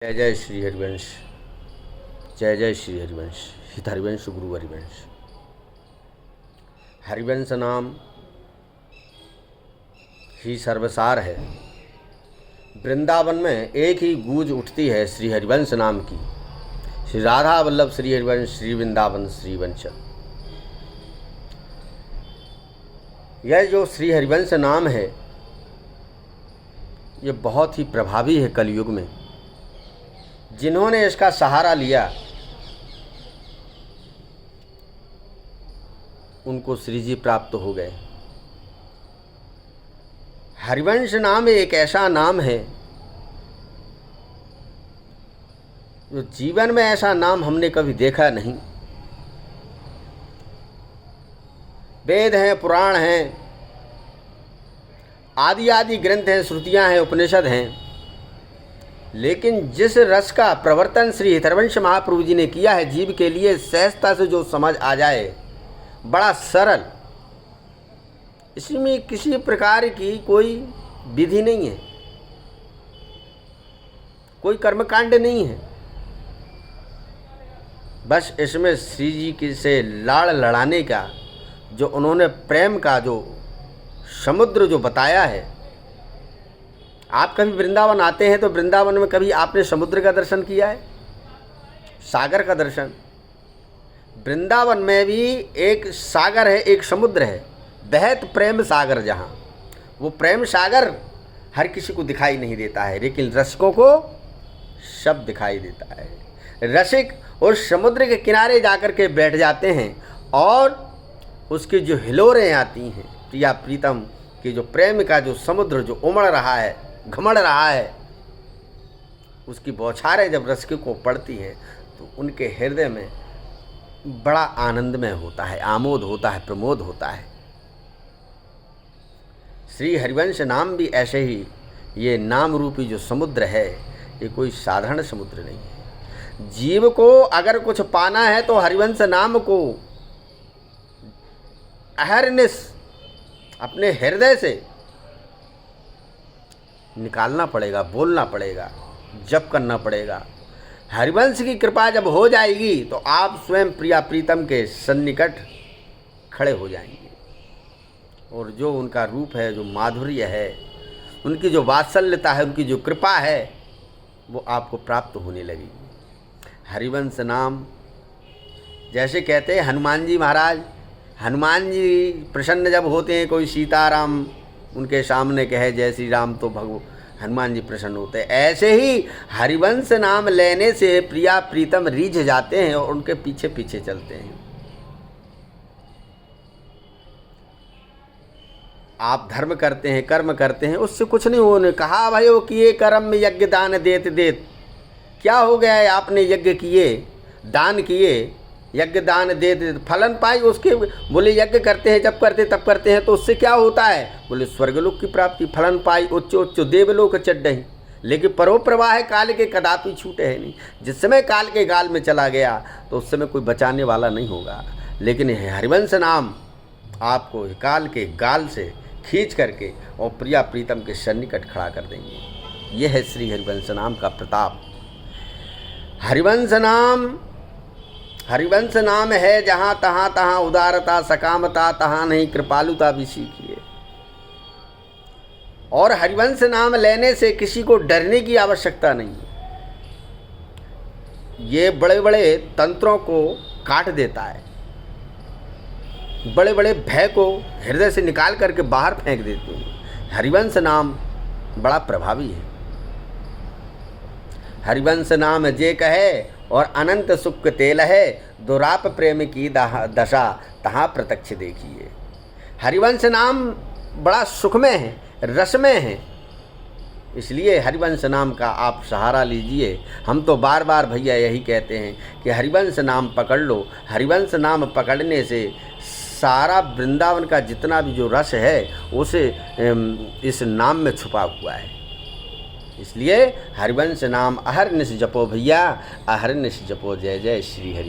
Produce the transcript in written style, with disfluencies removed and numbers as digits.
जय जय श्री हरिवंश। जय जय श्री हरिवंश। हित हरिवंश गुरु हरिवंश। हरिवंश नाम ही सर्वसार है। वृंदावन में एक ही गूंज उठती है श्री हरिवंश नाम की। श्री राधा वल्लभ श्री हरिवंश श्री वृंदावन श्री वंश। यह जो श्री हरिवंश नाम है ये बहुत ही प्रभावी है कलयुग में। जिन्होंने इसका सहारा लिया उनको श्री जी प्राप्त हो गए। हरिवंश नाम एक ऐसा नाम है जो जीवन में ऐसा नाम हमने कभी देखा नहीं। वेद हैं, पुराण हैं, आदि आदि ग्रंथ हैं, श्रुतियां हैं, उपनिषद हैं, लेकिन जिस रस का प्रवर्तन श्री हितरवंश महाप्रभु जी ने किया है जीव के लिए, सहजता से जो समझ आ जाए, बड़ा सरल, इसमें किसी प्रकार की कोई विधि नहीं है, कोई कर्मकांड नहीं है। बस इसमें श्री जी की से लाड़ लड़ाने का जो उन्होंने प्रेम का जो समुद्र जो बताया है। आप कभी वृंदावन आते हैं तो वृंदावन में कभी आपने समुद्र का दर्शन किया है, सागर का दर्शन? वृंदावन में भी एक सागर है, एक समुद्र है, बेहद प्रेम सागर। जहाँ वो प्रेम सागर हर किसी को दिखाई नहीं देता है, लेकिन रसिकों को सब दिखाई देता है। रसिक उस समुद्र के किनारे जाकर के बैठ जाते हैं और उसकी जो हिलोरें आती हैं, प्रिया प्रीतम की जो प्रेम का जो समुद्र जो उमड़ रहा है, घमड़ रहा है, उसकी बौछारें जब रसिक को पड़ती हैं तो उनके हृदय में बड़ा आनंदमय होता है, आमोद होता है, प्रमोद होता है। श्री हरिवंश नाम भी ऐसे ही, ये नाम रूपी जो समुद्र है ये कोई साधारण समुद्र नहीं है। जीव को अगर कुछ पाना है तो हरिवंश नाम को अहरनिश अपने हृदय से निकालना पड़ेगा, बोलना पड़ेगा, जप करना पड़ेगा। हरिवंश की कृपा जब हो जाएगी तो आप स्वयं प्रिया प्रीतम के सन्निकट खड़े हो जाएंगे और जो उनका रूप है, जो माधुर्य है, उनकी जो वात्सल्यता है, उनकी जो कृपा है, वो आपको प्राप्त होने लगेगी। हरिवंश नाम जैसे कहते हैं हनुमान जी महाराज, हनुमान जी प्रसन्न जब होते हैं, कोई सीताराम उनके सामने कहे जय श्री राम तो हनुमान जी प्रसन्न होते हैं। ऐसे ही हरिवंश नाम लेने से प्रिया प्रीतम रीझ जाते हैं और उनके पीछे पीछे चलते हैं। आप धर्म करते हैं, कर्म करते हैं, उससे कुछ नहीं। उन्होंने कहा भाई वो किए कर्म में यज्ञ दान देत देत, क्या हो गया है? आपने यज्ञ किए, दान किए, यज्ञ दान दे दे फलन पाई उसके। बोले यज्ञ करते हैं, जब करते तब करते हैं तो उससे क्या होता है? बोले स्वर्गलोक की प्राप्ति, फलन पाई उच्च उच्च देवलोक चढ़ई। लेकिन परोप्रवाह काल के कदापि छूटे है नहीं। जिस समय काल के गाल में चला गया तो उस समय कोई बचाने वाला नहीं होगा। लेकिन हरिवंश नाम आपको काल के गाल से खींच करके और प्रिया प्रीतम के सन्निकट खड़ा कर देंगे। यह है श्री हरिवंश नाम का प्रताप। हरिवंश नाम है जहाँ तहाँ तहाँ उदारता सकामता, तहाँ नहीं कृपालुता भी सीखिए। और हरिवंश नाम लेने से किसी को डरने की आवश्यकता नहीं है। ये बड़े बड़े तंत्रों को काट देता है, बड़े बड़े भय को हृदय से निकाल करके बाहर फेंक देते हैं। हरिवंश नाम बड़ा प्रभावी है। हरिवंश नाम जे कहे और अनंत सुख तेल है, दुराप प्रेम की दशा तहाँ प्रत्यक्ष देखिए। हरिवंश नाम बड़ा सुखमय है, रसमय है, इसलिए हरिवंश नाम का आप सहारा लीजिए। हम तो बार बार भैया यही कहते हैं कि हरिवंश नाम पकड़ लो। हरिवंश नाम पकड़ने से सारा वृंदावन का जितना भी जो रस है उसे इस नाम में छुपा हुआ है। इसलिए हरिवंश नाम अहरनिश जपो भैया, अहरनिश जपो। जय जय श्री हरि।